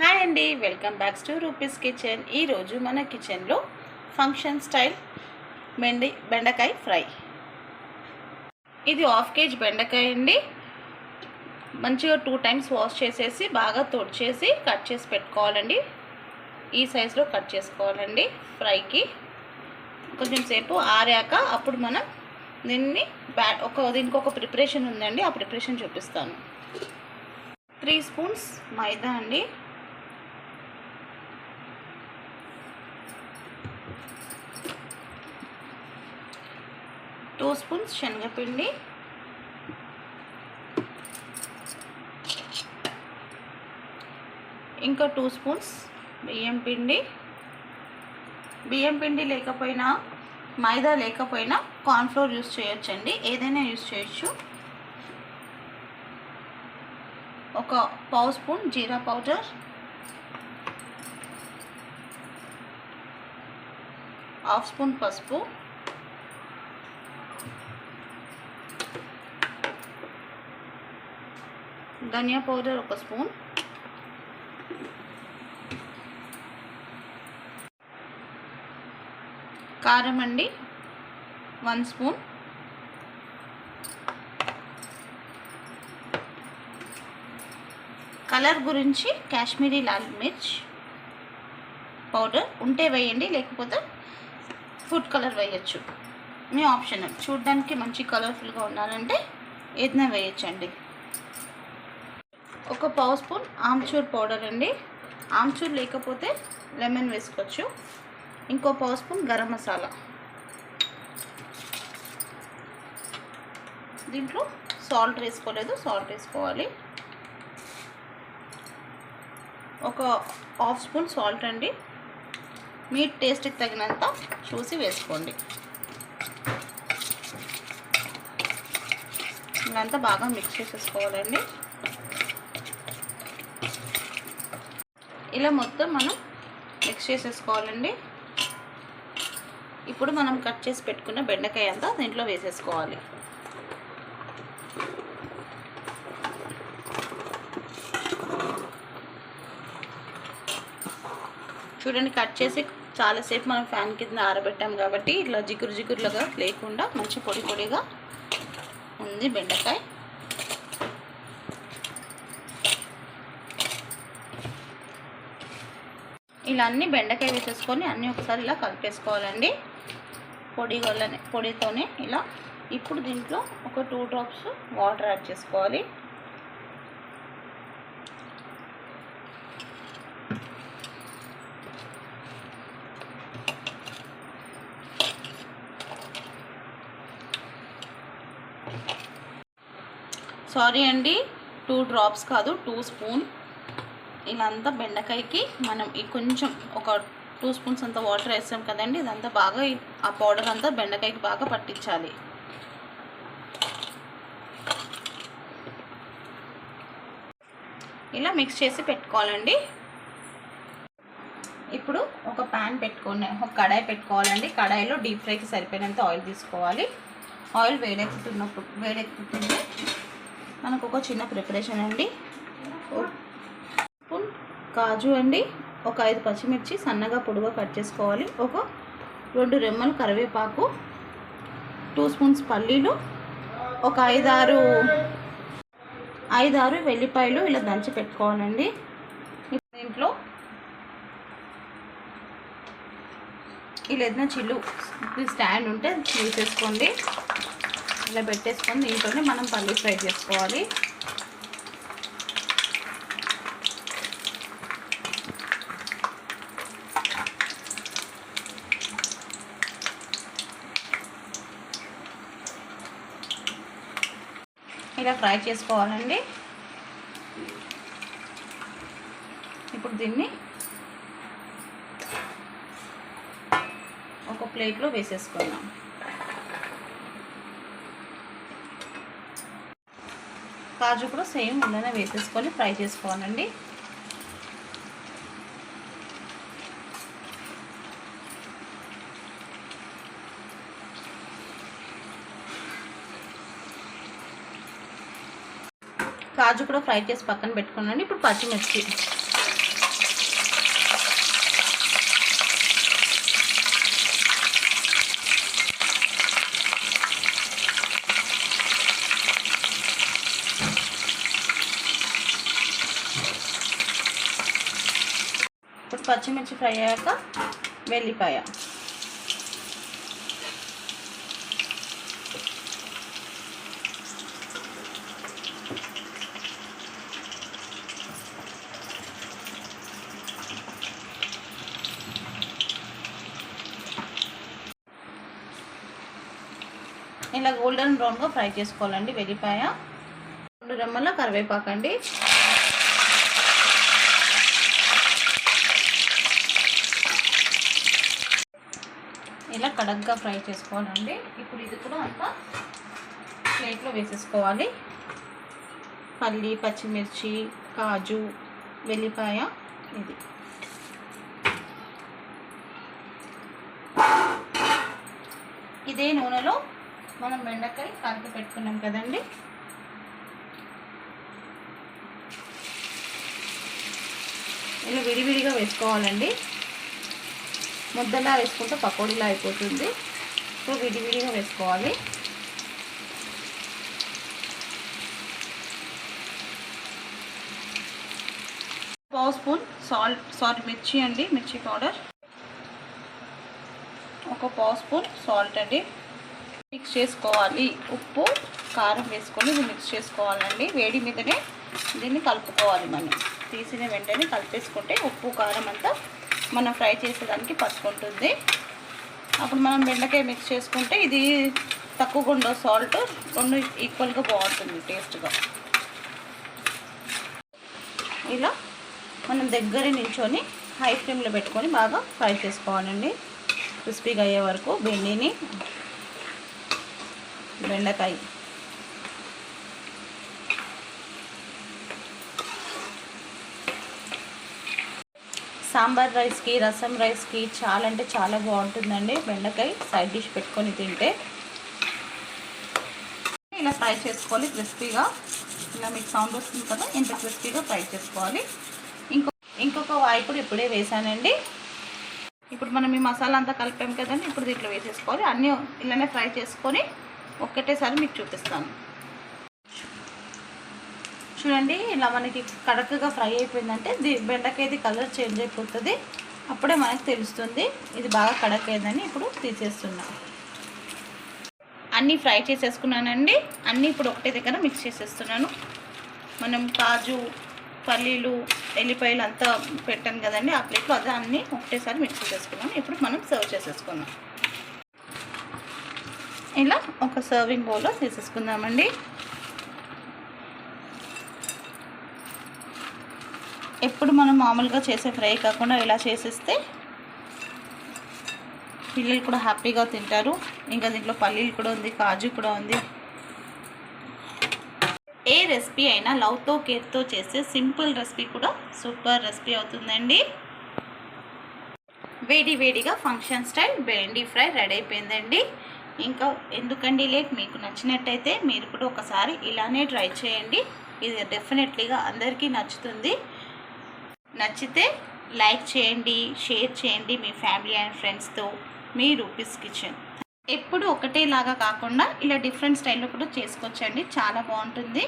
Hi అండి, welcome back to rupees kitchen. ఈరోజు మన కిచెన్లో ఫంక్షన్ స్టైల్ బెండకాయ ఫ్రై. ఇది 1/2 kg బెండకాయ అండి. మంచిగా 2 times వాష్ చేసేసి బాగా తొడిచేసి కట్ చేసి పెట్టుకోవాలండి. ఈ సైజులో కట్ చేసుకోవాలండి. ఫ్రైకి కొంచెం సేపు ఆరాక అప్పుడు మనం దీన్ని దీనికి ఒక ప్రిపరేషన్ ఉందండి. ఆ ప్రిపరేషన్ చూపిస్తాను. 3 spoons మైదా అండి, 2 spoons శనగపిండి, ఇంకా 2 spoons బియ్యం పిండి. బియ్యం పిండి లేకపోయినా మైదా లేకపోయినా కార్న్ఫ్లోర్ యూస్ చేయొచ్చండి, ఏదైనా యూస్ చేయొచ్చు. ఒక 1/2 spoon జీరా పౌడర్, 1/2 spoon పసుపు, ధనియా పౌడర్ 1 spoon, కారం అండి 1 spoon, కలర్ గురించి కాశ్మీరీ లాల్ మిర్చ్ పౌడర్ ఉంటే వేయండి, లేకపోతే ఫుడ్ కలర్ వేయచ్చు, మీ ఆప్షనల్. చూడడానికి మంచి కలర్ఫుల్గా ఉండాలంటే ఏదైనా వేయచ్చండి. ఒక 1/2 spoon ఆమ్చూర్ పౌడర్ అండి. ఆమ్చూర్ లేకపోతే లెమన్ వేసుకోవచ్చు. ఇంకో 1/2 spoon గరం మసాలా. దీంట్లో సాల్ట్ వేసుకోలేదు, సాల్ట్ వేసుకోవాలి. ఒక 1/2 spoon సాల్ట్ అండి. మీ టేస్ట్కి తగినంత చూసి వేసుకోండి. ఇదంతా బాగా మిక్స్ చేసేసుకోవాలండి. ఇలా మొత్తం మనం మిక్స్ చేసేసుకోవాలండి. ఇప్పుడు మనం కట్ చేసి పెట్టుకున్న బెండకాయ అంతా దీంట్లో వేసేసుకోవాలి. చూడండి, కట్ చేసి చాలాసేపు మనం ఫ్యాన్ కింద ఆరబెట్టాం కాబట్టి ఇట్లా జిగురు జిగురులుగా లేకుండా మంచి పొడి పొడిగా ఉంది బెండకాయ. ఇలా అన్ని బెండకాయ వేసేసుకొని అన్నీ ఒకసారి ఇలా కలిపేసుకోవాలండి పొడితోనే ఇలా. ఇప్పుడు దీంట్లో ఒక 2 drops వాటర్ యాడ్ చేసుకోవాలి. సారీ అండి, 2 drops కాదు, 2 spoon. ఇలా అంతా బెండకాయకి మనం కొంచెం ఒక 2 spoons అంతా వాటర్ వేస్తాం కదండి, ఇదంతా బాగా ఆ పౌడర్ అంతా బెండకాయకి బాగా పట్టించాలి. ఇలా మిక్స్ చేసి పెట్టుకోవాలండి. ఇప్పుడు ఒక ప్యాన్ పెట్టుకొని ఒక కడాయి పెట్టుకోవాలండి. కడాయిలో డీప్ ఫ్రైకి సరిపోయినంత ఆయిల్ తీసుకోవాలి. ఆయిల్ వేడెక్కుతుంది మనకు ఒక చిన్న ప్రిపరేషన్ అండి. స్పూన్ కాజు అండి, ఒక 5 పచ్చిమిర్చి సన్నగా పొడుగా కట్ చేసుకోవాలి. ఒక 2 రెమ్మలు కరివేపాకు, 2 spoons పల్లీలు, ఒక 5-6 వెల్లిపాయలు ఇలా దంచి పెట్టుకోవాలండి. దీంట్లో ఇలా ఏదైనా చిల్లు స్టాండ్ ఉంటే తీసేసుకోండి. ఇలా పెట్టేసుకొని దీంట్లోనే మనం పల్లి ఫ్రై చేసుకోవాలి. ఇలా ఫ్రై చేసుకోవాలండి. ఇప్పుడు దీన్ని ఒక ప్లేట్లో వేసేసుకుందాం. కాజు కూడా సేమ్ ఉండనే వేసేసుకొని ఫ్రై చేసుకోవాలండి. కాజు కూడా ఫ్రై చేసి పక్కన పెట్టుకున్నాను. ఇప్పుడు పచ్చిమిర్చి పచ్చిమిర్చి ఫ్రై అయ్యాక వెల్లిపాయ, ఇలా గోల్డెన్ బ్రౌన్గా ఫ్రై చేసుకోవాలండి. వెల్లిపాయ, 2 రెమ్మల కరివేపాకండి, ఇలా కడగ్గా ఫ్రై చేసుకోవాలండి. ఇప్పుడు ఇది కూడా అంతా ప్లేట్లో వేసేసుకోవాలి. పల్లి, పచ్చిమిర్చి, కాజు, వెల్లిపాయ, ఇది ఇదే నూనెలో మనం బెండకాయ కలిపి పెట్టుకున్నాం కదండి, ఇలా విడివిడిగా వేసుకోవాలండి. ముద్దలా వేసుకుంటే పకోడీలా అయిపోతుంది. సో విడివిడిగా వేసుకోవాలి. పావు స్పూన్ మిర్చి అండి, మిర్చి పౌడర్, ఒక పావు స్పూన్ సాల్ట్ అండి. మిక్స్ చేసుకోవాలి. ఉప్పు, కారం వేసుకొని ఇది మిక్స్ చేసుకోవాలండి. వేడి మీదనే దీన్ని కలుపుకోవాలి. మనం తీసిన వెంటనే కలిపేసుకుంటే ఉప్పు కారం అంతా మనం ఫ్రై చేసేదానికి పట్టుకుంటుంది. అప్పుడు మనం బెండకాయ మిక్స్ చేసుకుంటే ఇది తక్కువగా ఉండవు, సాల్ట్ 2 ఈక్వల్గా బాగుంటుంది టేస్ట్గా. ఇలా మనం దగ్గర నించొని హై ఫ్లేమ్లో పెట్టుకొని బాగా ఫ్రై చేసుకోవాలండి, క్రిస్పీగా అయ్యే వరకు. బెండకాయ సాంబార్ రైస్కి, రసం రైస్కి చాలా అంటే చాలా బాగుంటుందండి. బెండకాయ సైడ్ డిష్ పెట్టుకొని తింటే. ఇలా ఫ్రై చేసుకోవాలి క్రిస్పీగా. ఇలా మీకు సౌండ్ వస్తుంది కదా, ఇంత క్రిస్పీగా ఫ్రై చేసుకోవాలి. ఇంకొక వాయి కూడా ఇప్పుడే వేసానండి. ఇప్పుడు మనం ఈ మసాలా అంతా కలిపాం కదండి, ఇప్పుడు దీంట్లో వేసేసుకోవాలి. అన్నీ ఇలానే ఫ్రై చేసుకొని ఒక్కటేసారి మీకు చూపిస్తాను. చూడండి, ఇలా మనకి కడక్గా ఫ్రై అయిపోయిందంటే బెండకాయది కలర్ చేంజ్ అయిపోతుంది. అప్పుడే మనకు తెలుస్తుంది ఇది బాగా కడక్ అయిందని. ఇప్పుడు తీసేస్తున్నా. అన్నీ ఫ్రై చేసేసుకున్నానండి. అన్నీ ఇప్పుడు ఒకటే దగ్గర మిక్స్ చేసేస్తున్నాను. మనం కాజు, పల్లీలు, ఎల్లిపాయలు అంతా పెట్టాను కదండి, ఆ ప్లేట్లో అదే అన్నీ ఒకటేసారి మిక్స్ చేసేసుకున్నాను. ఇప్పుడు మనం సర్వ్ చేసేసుకున్నాం. ఇలా ఒక సర్వింగ్ బౌల్లో తీసేసుకుందామండి. ఎప్పుడు మనం మామూలుగా చేసే ఫ్రై కాకుండా ఇలా చేసేస్తే పిల్లలు కూడా హ్యాపీగా తింటారు. ఇంకా దీంట్లో పల్లీలు కూడా ఉంది, కాజు కూడా ఉంది. ఏ రెసిపీ అయినా లవ్తో కేర్తో చేస్తే సింపుల్ రెసిపీ కూడా సూపర్ రెసిపీ అవుతుందండి. వేడిగా ఫంక్షన్ స్టైల్ బెండి ఫ్రై రెడీ అయిపోయిందండి. ఇంకా ఎందుకండి లేట్, మీకు నచ్చినట్టయితే మీరు కూడా ఒకసారి ఇలానే ట్రై చేయండి. ఇది డెఫినెట్లీగా అందరికీ నచ్చుతుంది. నచ్చితే లైక్ చేయండి, షేర్ చేయండి మీ ఫ్యామిలీ అండ్ ఫ్రెండ్స్తో. మీ రూపీస్ కిచెన్ ఎప్పుడు ఒకటేలాగా కాకుండా ఇలా డిఫరెంట్ స్టైల్లో కూడా చేసుకోవచ్చండి, చాలా బాగుంటుంది.